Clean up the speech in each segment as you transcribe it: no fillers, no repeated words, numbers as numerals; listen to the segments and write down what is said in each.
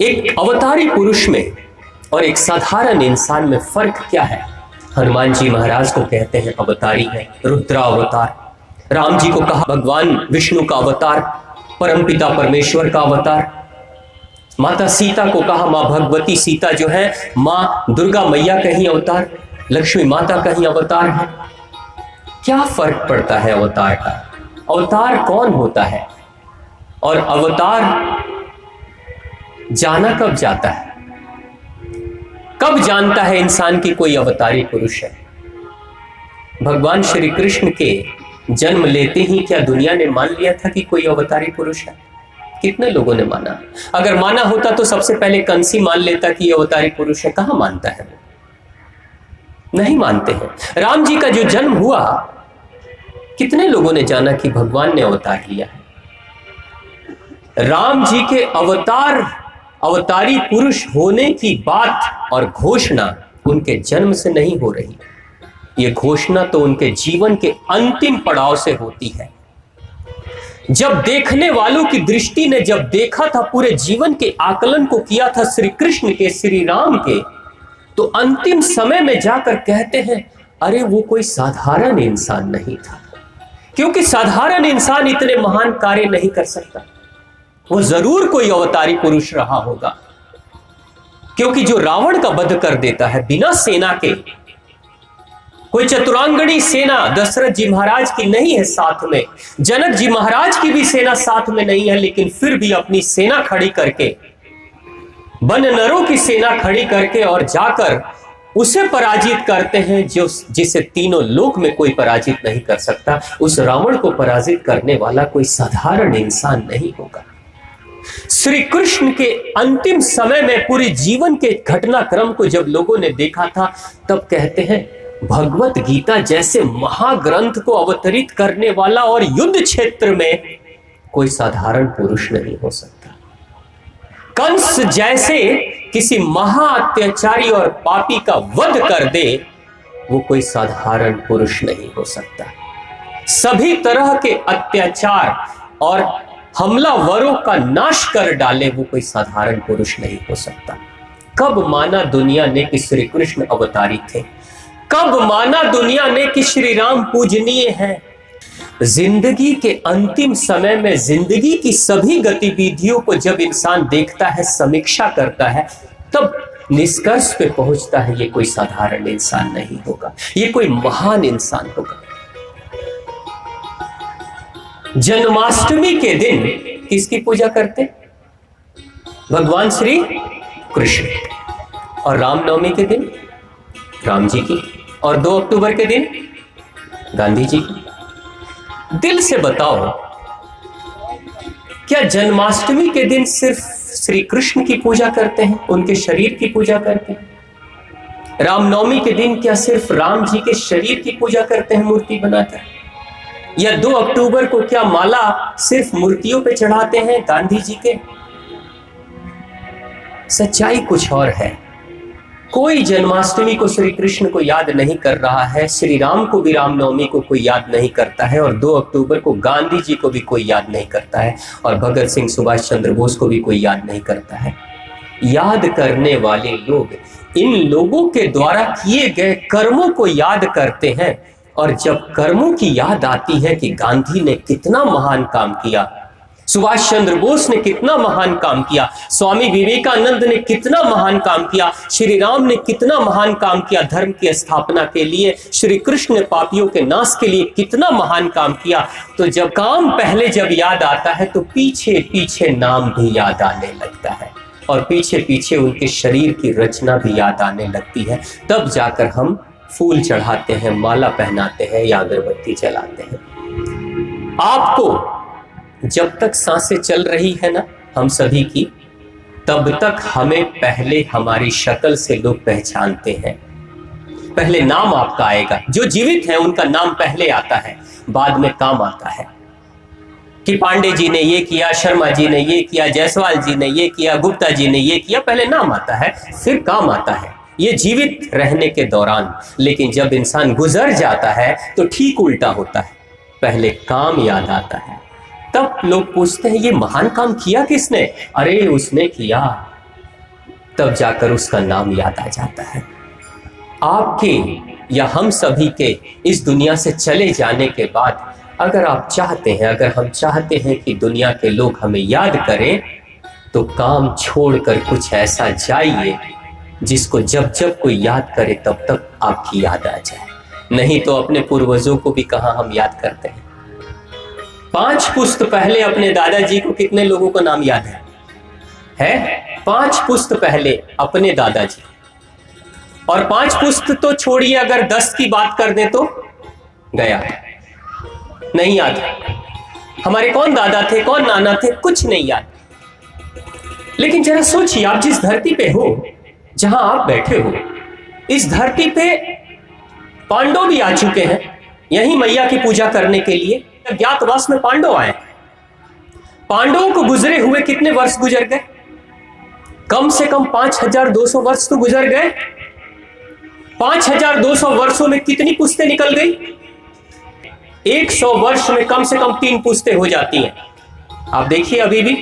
एक अवतारी पुरुष में और एक साधारण इंसान में फर्क क्या है? हनुमान जी महाराज को कहते हैं अवतारी है, रुद्रा अवतार। राम जी को कहा भगवान विष्णु का अवतार, परमपिता परमेश्वर का अवतार। माता सीता को कहा मां भगवती सीता जो है मां दुर्गा मैया का ही अवतार, लक्ष्मी माता का ही अवतार है। क्या फर्क पड़ता है अवतार का? अवतार कौन होता है और अवतार जाना कब जाता है? कब जानता है इंसान की कोई अवतारी पुरुष है? भगवान श्री कृष्ण के जन्म लेते ही क्या दुनिया ने मान लिया था कि कोई अवतारी पुरुष है? कितने लोगों ने माना? अगर माना होता तो सबसे पहले कंसी मान लेता कि ये अवतारी पुरुष है। कहां मानता है वो? नहीं मानते हैं। राम जी का जो जन्म हुआ, कितने लोगों ने जाना कि भगवान ने अवतार लिया है? राम जी के अवतारी पुरुष होने की बात और घोषणा उनके जन्म से नहीं हो रही। यह घोषणा तो उनके जीवन के अंतिम पड़ाव से होती है। जब देखने वालों की दृष्टि ने जब देखा था, पूरे जीवन के आकलन को किया था श्री कृष्ण के, श्री राम के, तो अंतिम समय में जाकर कहते हैं अरे वो कोई साधारण इंसान नहीं था। क्योंकि साधारण इंसान इतने महान कार्य नहीं कर सकता, वो जरूर कोई अवतारी पुरुष रहा होगा। क्योंकि जो रावण का वध कर देता है बिना सेना के, कोई चतुरांगणी सेना दशरथ जी महाराज की नहीं है साथ में, जनक जी महाराज की भी सेना साथ में नहीं है, लेकिन फिर भी अपनी सेना खड़ी करके, वन नरों की सेना खड़ी करके और जाकर उसे पराजित करते हैं जिसे तीनों लोक में कोई पराजित नहीं कर सकता। उस रावण को पराजित करने वाला कोई साधारण इंसान नहीं होगा। श्री कृष्ण के अंतिम समय में पूरे जीवन के घटनाक्रम को जब लोगों ने देखा था, तब कहते हैं भगवत गीता जैसे महाग्रंथ को अवतरित करने वाला और युद्ध क्षेत्र में कोई साधारण पुरुष नहीं हो सकता। कंस जैसे किसी महा अत्याचारी और पापी का वध कर दे, वो कोई साधारण पुरुष नहीं हो सकता। सभी तरह के अत्याचार और हमलावरों का नाश कर डाले, वो कोई साधारण पुरुष नहीं हो सकता। कब माना दुनिया ने कि श्री कृष्ण अवतारी थे? कब माना दुनिया ने कि श्री राम पूजनीय हैं? जिंदगी के अंतिम समय में जिंदगी की सभी गतिविधियों को जब इंसान देखता है, समीक्षा करता है, तब निष्कर्ष पे पहुंचता है ये कोई साधारण इंसान नहीं होगा, ये कोई महान इंसान होगा। जन्माष्टमी के दिन किसकी पूजा करते? भगवान श्री कृष्ण। और रामनवमी के दिन राम जी की, और 2 अक्टूबर के दिन गांधी जी की। दिल से बताओ, क्या जन्माष्टमी के दिन सिर्फ श्री कृष्ण की पूजा करते हैं, उनके शरीर की पूजा करते हैं? रामनवमी के दिन क्या सिर्फ राम जी के शरीर की पूजा करते हैं मूर्ति बनाकर? या 2 अक्टूबर को क्या माला सिर्फ मूर्तियों पे चढ़ाते हैं गांधी जी के? सच्चाई कुछ और है। कोई जन्माष्टमी को श्री कृष्ण को याद नहीं कर रहा है, श्री राम को भी रामनवमी को कोई याद नहीं करता है, और 2 अक्टूबर को गांधी जी को भी कोई याद नहीं करता है, और भगत सिंह सुभाष चंद्र बोस को भी कोई याद नहीं करता है। याद करने वाले लोग इन लोगों के द्वारा किए गए कर्मों को याद करते हैं, और जब कर्मों की याद आती है कि गांधी ने कितना महान काम किया, सुभाष चंद्र बोस ने कितना महान काम किया, स्वामी विवेकानंद ने कितना महान काम किया, श्री राम ने कितना महान काम किया धर्म की स्थापना के लिए, श्री कृष्ण ने पापियों के नाश के लिए कितना महान काम किया, तो जब काम पहले जब याद आता है तो पीछे पीछे नाम भी याद आने लगता है, और पीछे पीछे उनके शरीर की रचना भी याद आने लगती है। तब जाकर हम फूल चढ़ाते हैं, माला पहनाते हैं या अगरबत्ती जलाते हैं। आपको जब तक सांसें चल रही है ना हम सभी की, तब तक हमें पहले हमारी शक्ल से लोग पहचानते हैं। पहले नाम आपका आएगा, जो जीवित है उनका नाम पहले आता है, बाद में काम आता है कि पांडे जी ने ये किया, शर्मा जी ने ये किया, जायसवाल जी ने ये किया, गुप्ता जी ने ये किया। पहले नाम आता है, फिर काम आता है, ये जीवित रहने के दौरान। लेकिन जब इंसान गुजर जाता है तो ठीक उल्टा होता है, पहले काम याद आता है, तब लोग पूछते हैं ये महान काम किया किसने? अरे उसने किया, तब जाकर उसका नाम याद आ जाता है। आपके या हम सभी के इस दुनिया से चले जाने के बाद अगर आप चाहते हैं, अगर हम चाहते हैं कि दुनिया के लोग हमें याद करें, तो काम छोड़कर कुछ ऐसा जाइए जिसको जब जब कोई याद करे तब तक आपकी याद आ जाए। नहीं तो अपने पूर्वजों को भी कहाँ हम याद करते हैं। 5 पुश्त पहले अपने दादाजी को कितने लोगों का नाम याद है? 5 पुश्त पहले अपने दादाजी, और 5 पुश्त तो छोड़िए, अगर 10 की बात कर दे तो गया, नहीं याद। हमारे कौन दादा थे, कौन नाना थे, कुछ नहीं याद। लेकिन जरा सोचिए, आप जिस धरती पे हो, जहां आप बैठे हो, इस धरती पे पांडव भी आ चुके हैं यही मैया की पूजा करने के लिए। अज्ञातवास में पांडव आए। पांडवों को गुजरे हुए कितने वर्ष गुजर गए? कम से कम 5200 वर्ष तो गुजर गए। 5200 वर्षों में कितनी पुश्तें निकल गई? 100 वर्ष में कम से कम 3 पुश्तें हो जाती हैं। आप देखिए, अभी भी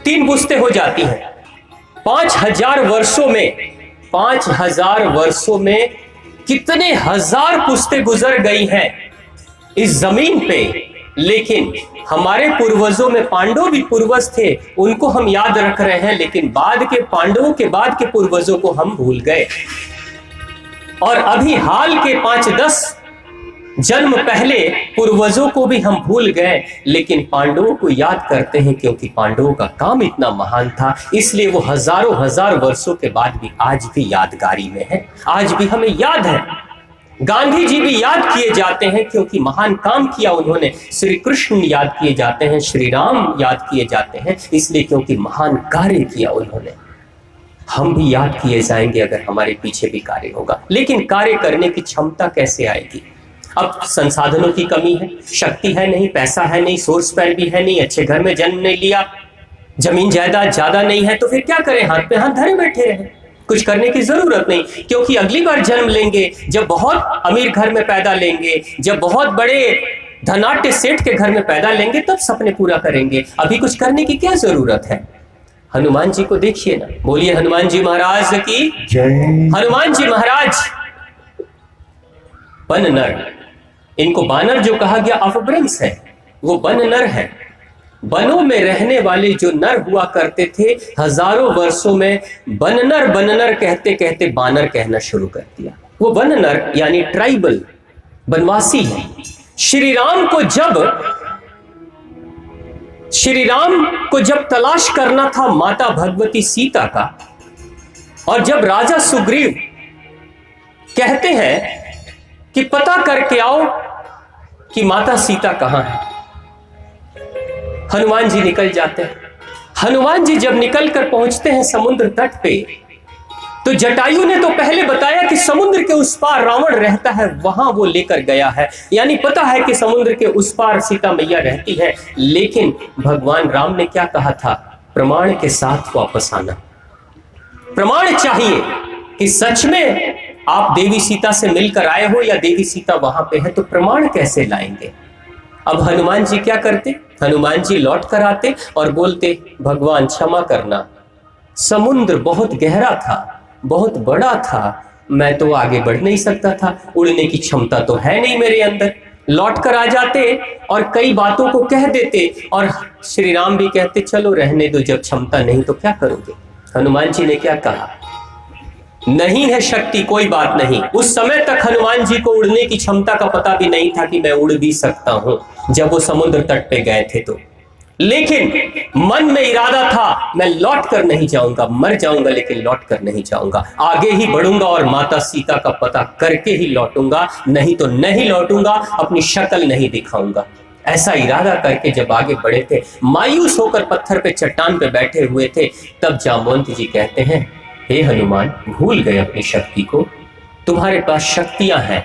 3 पुश्तें हो जाती हैं। 5000 वर्षों में, 5000 वर्षों में कितने हजार पुश्तें गुजर गई हैं इस जमीन पे। लेकिन हमारे पूर्वजों में पांडव भी पूर्वज थे, उनको हम याद रख रहे हैं, लेकिन बाद के पांडवों के बाद के पूर्वजों को हम भूल गए। और अभी हाल के 5-10 जन्म पहले पूर्वजों को भी हम भूल गए, लेकिन पांडवों को याद करते हैं, क्योंकि पांडवों का काम इतना महान था, इसलिए वो हजारों हजार वर्षों के बाद भी आज भी यादगारी में है, आज भी हमें याद है। गांधी जी भी याद किए जाते हैं क्योंकि महान काम किया उन्होंने। श्री कृष्ण याद किए जाते हैं, श्री राम याद किए जाते हैं, इसलिए क्योंकि महान कार्य किया उन्होंने। हम भी याद किए जाएंगे अगर हमारे पीछे भी कार्य होगा। लेकिन कार्य करने की क्षमता कैसे आएगी? अब संसाधनों की कमी है, शक्ति है नहीं, पैसा है नहीं, सोर्स पैर भी है नहीं, अच्छे घर में जन्म नहीं लिया, जमीन जायदाद ज्यादा नहीं है, तो फिर क्या करें? हाथ पे हाथ धरे बैठे रहे। कुछ करने की जरूरत नहीं, क्योंकि अगली बार जन्म लेंगे जब बहुत अमीर घर में पैदा लेंगे, जब बहुत बड़े धनाट्य सेठ के घर में पैदा लेंगे, तब सपने पूरा करेंगे। अभी कुछ करने की क्या जरूरत है? हनुमान जी को देखिए ना, बोलिए हनुमान जी महाराज की जय। हनुमान जी महाराज वन नर, इनको बानर जो कहा गया अपभ्रंश है, वो वन नर है। वनों में रहने वाले जो नर हुआ करते थे, हजारों वर्षों में बननर कहते कहते बानर कहना शुरू कर दिया। वो वन नर यानी ट्राइबल वनवासी है। श्री राम को जब तलाश करना था माता भगवती सीता का, और जब राजा सुग्रीव कहते हैं कि पता करके आओ कि माता सीता कहां है, हनुमान जी निकल जाते हैं। हनुमान जी जब निकलकर पहुंचते हैं समुद्र तट पे, तो जटायु ने तो पहले बताया कि समुद्र के उस पार रावण रहता है, वहां वो लेकर गया है, यानी पता है कि समुद्र के उस पार सीता मैया रहती है। लेकिन भगवान राम ने क्या कहा था? प्रमाण के साथ वापस आना। प्रमाण चाहिए कि सच में आप देवी सीता से मिलकर आए हो या देवी सीता वहां पे है, तो प्रमाण कैसे लाएंगे? अब हनुमान जी क्या करते? हनुमान जी लौट कर आते और बोलते, भगवान क्षमा करना, समुद्र बहुत गहरा था, बहुत बड़ा था, मैं तो आगे बढ़ नहीं सकता था, उड़ने की क्षमता तो है नहीं मेरे अंदर। लौट कर आ जाते और कई बातों को कह देते, और श्री राम भी कहते चलो रहने दो, जब क्षमता नहीं तो क्या करोगे? हनुमान जी ने क्या कहा? नहीं है शक्ति, कोई बात नहीं। उस समय तक हनुमान जी को उड़ने की क्षमता का पता भी नहीं था कि मैं उड़ भी सकता हूं, जब वो समुद्र तट पे गए थे तो। लेकिन मन में इरादा था, मैं लौट कर नहीं जाऊंगा, मर जाऊंगा लेकिन लौट कर नहीं जाऊंगा, आगे ही बढ़ूंगा और माता सीता का पता करके ही लौटूंगा, नहीं तो नहीं लौटूंगा, अपनी शक्ल नहीं दिखाऊंगा। ऐसा इरादा करके जब आगे बढ़े थे, मायूस होकर पत्थर पे चट्टान पे बैठे हुए थे, तब जामवंत जी कहते हैं, हे हनुमान, भूल गए अपनी शक्ति को? तुम्हारे पास शक्तियां हैं,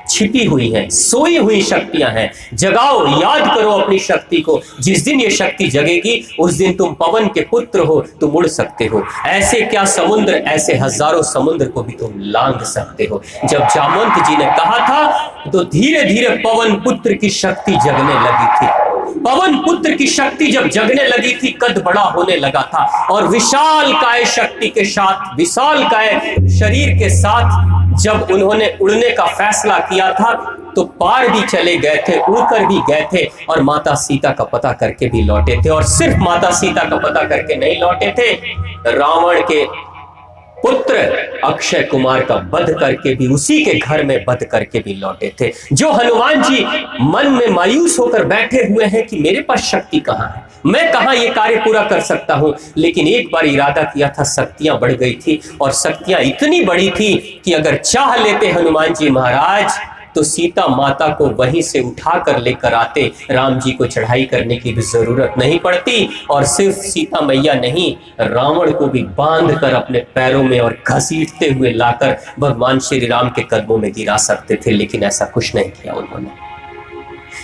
छिपी हुई हैं, सोई हुई शक्तियां हैं, जगाओ, याद करो अपनी शक्ति को। जिस दिन ये शक्ति जगेगी उस दिन तुम पवन के पुत्र हो, तुम उड़ सकते हो। ऐसे क्या समुद्र, ऐसे हजारों समुद्र को भी तुम लांघ सकते हो। जब जामवंत जी ने कहा था तो धीरे धीरे पवन पुत्र की शक्ति जगने लगी थी। पवन पुत्र की शक्ति जब जगने लगी थी, कद बड़ा होने लगा था और विशाल काय शक्ति के साथ, विशाल काय शरीर के साथ जब उन्होंने उड़ने का फैसला किया था तो पार भी चले गए थे, उड़कर भी गए थे और माता सीता का पता करके भी लौटे थे। और सिर्फ माता सीता का पता करके नहीं लौटे थे, रावण के पुत्र अक्षय कुमार का वध करके भी, उसी के घर में वध करके भी लौटे थे। जो हनुमान जी मन में मायूस होकर बैठे हुए हैं कि मेरे पास शक्ति कहां है, मैं कहां ये कार्य पूरा कर सकता हूं, लेकिन एक बार इरादा किया था, शक्तियां बढ़ गई थी और शक्तियां इतनी बड़ी थी कि अगर चाह लेते हनुमान जी महाराज तो सीता माता को वहीं से उठाकर लेकर आते, राम जी को चढ़ाई करने की भी जरूरत नहीं पड़ती और सिर्फ सीता मैया नहीं, रावण को भी बांध कर अपने पैरों में और घसीटते हुए लाकर भगवान श्री राम के कदमों में गिरा सकते थे, लेकिन ऐसा कुछ नहीं किया उन्होंने।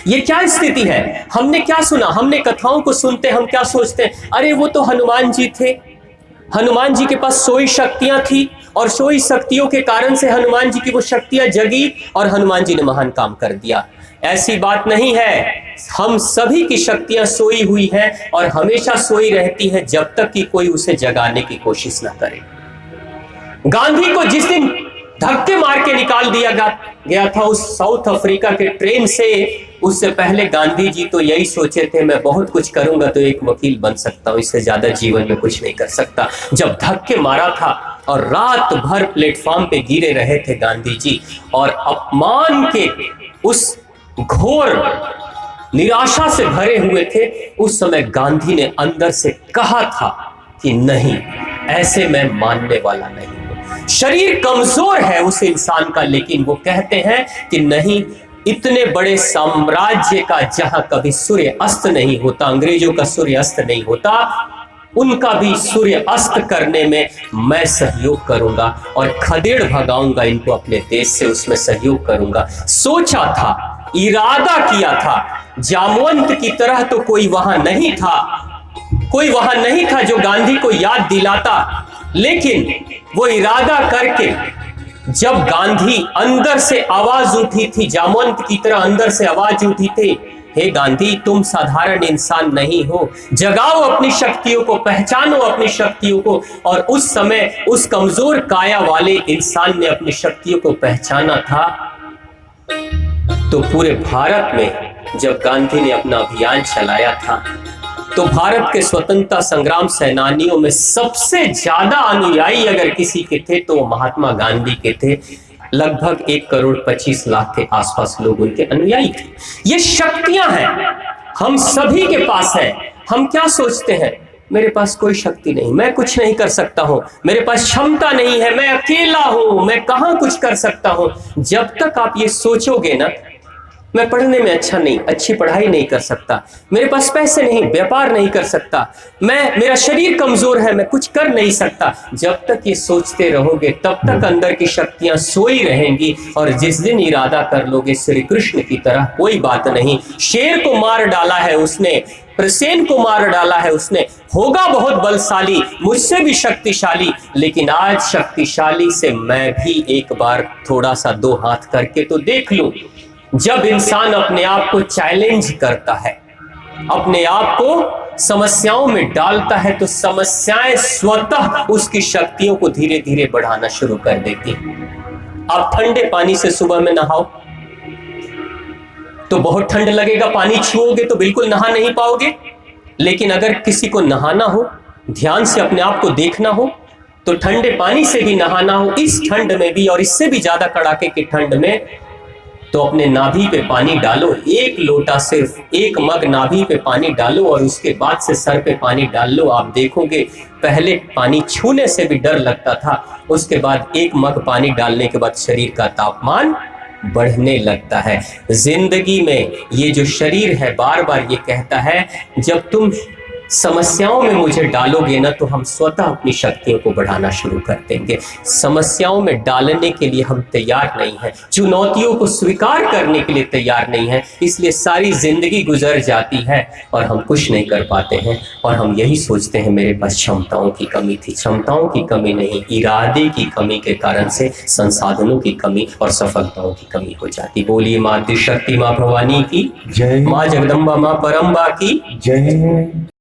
ये क्या स्थिति है? हमने क्या सुना, हमने कथाओं को सुनते हम क्या सोचते हैं, अरे वो तो हनुमान जी थे, हनुमान जी के पास सोई शक्तियां थी और सोई शक्तियों के कारण से हनुमान जी की वो शक्तियां जगी और हनुमान जी ने महान काम कर दिया। ऐसी बात नहीं है, हम सभी की शक्तियां सोई हुई हैं और हमेशा सोई रहती हैं जब तक कि कोई उसे जगाने की कोशिश ना करे। गांधी को जिस दिन धक्के मार के निकाल दिया गया था उस साउथ अफ्रीका के ट्रेन से, उससे पहले गांधी जी तो यही सोचे थे मैं बहुत कुछ करूंगा तो एक वकील बन सकता हूं, इससे ज्यादा जीवन में कुछ नहीं कर सकता। जब धक्के मारा था और रात भर प्लेटफॉर्म पे गिरे रहे थे गांधी जी और अपमान के उस घोर निराशा से भरे हुए थे, उस समय गांधी ने अंदर से कहा था कि नहीं, ऐसे मैं मानने वाला नहीं हूं। शरीर कमजोर है उस इंसान का, लेकिन वो कहते हैं कि नहीं, इतने बड़े साम्राज्य का जहां कभी सूर्य अस्त नहीं होता, अंग्रेजों का सूर्य अस्त नहीं होता, उनका भी सूर्य अस्त करने में मैं सहयोग करूंगा और खदेड़ भगाऊंगा इनको अपने देश से, उसमें सहयोग करूंगा। सोचा था, इरादा किया था, जामवंत की तरह तो कोई वहां नहीं था, कोई वहां नहीं था जो गांधी को याद दिलाता, लेकिन वो इरादा करके जब गांधी अंदर से आवाज उठी थी, जामवंत की तरह अंदर से आवाज उठी थी, हे गांधी तुम साधारण इंसान नहीं हो, जगाओ अपनी शक्तियों को, पहचानो अपनी शक्तियों को। और उस समय उस कमजोर काया वाले इंसान ने अपनी शक्तियों को पहचाना था। तो पूरे भारत में जब गांधी ने अपना अभियान चलाया था तो भारत के स्वतंत्रता संग्राम सेनानियों में सबसे ज्यादा अनुयायी अगर किसी के थे तो वो महात्मा गांधी के थे। लगभग 1,25,00,000 के आसपास लोग उनके अनुयायी थे। ये शक्तियां हैं, हम सभी के पास है। हम क्या सोचते हैं, मेरे पास कोई शक्ति नहीं, मैं कुछ नहीं कर सकता हूं, मेरे पास क्षमता नहीं है, मैं अकेला हूं, मैं कहां कुछ कर सकता हूं। जब तक आप ये सोचोगे ना, मैं पढ़ने में अच्छा नहीं, अच्छी पढ़ाई नहीं कर सकता, मेरे पास पैसे नहीं, व्यापार नहीं कर सकता, मेरा शरीर कमजोर है, मैं कुछ कर नहीं सकता, जब तक ये सोचते रहोगे तब तक अंदर की शक्तियां सोई रहेंगी। और जिस दिन इरादा कर लोगे श्री कृष्ण की तरह, कोई बात नहीं, शेर को मार डाला है उसने, प्रसेन को मार डाला है उसने, होगा बहुत बलशाली, मुझसे भी शक्तिशाली, लेकिन आज शक्तिशाली से मैं भी एक बार थोड़ा सा दो हाथ करके तो देख लूं। जब इंसान अपने आप को चैलेंज करता है, अपने आप को समस्याओं में डालता है, तो समस्याएं स्वतः उसकी शक्तियों को धीरे धीरे बढ़ाना शुरू कर देती हैं। आप ठंडे पानी से सुबह में नहाओ तो बहुत ठंड लगेगा, पानी छुओगे तो बिल्कुल नहा नहीं पाओगे। लेकिन अगर किसी को नहाना हो, ध्यान से अपने आप को देखना हो, तो ठंडे पानी से भी नहाना हो, इस ठंड में भी और इससे भी ज्यादा कड़ाके की ठंड में, तो अपने नाभि पे पानी डालो, एक लोटा, सिर्फ एक मग नाभि पे पानी डालो और उसके बाद से सर पे पानी डाल लो। आप देखोगे पहले पानी छूने से भी डर लगता था, उसके बाद एक मग पानी डालने के बाद शरीर का तापमान बढ़ने लगता है। जिंदगी में ये जो शरीर है बार बार ये कहता है, जब तुम समस्याओं में मुझे डालोगे ना तो हम स्वतः अपनी शक्तियों को बढ़ाना शुरू कर देंगे। समस्याओं में डालने के लिए हम तैयार नहीं हैं, चुनौतियों को स्वीकार करने के लिए तैयार नहीं हैं, इसलिए सारी जिंदगी गुजर जाती है और हम कुछ नहीं कर पाते हैं। और हम यही सोचते हैं मेरे पास क्षमताओं की कमी थी। क्षमताओं की कमी नहीं, इरादे की कमी के कारण से संसाधनों की कमी और सफलताओं की कमी हो जाती। बोलिए माँ शक्ति, माँ भवानी की जय, माँ जगदम्बा, माँ परम्बा की जय।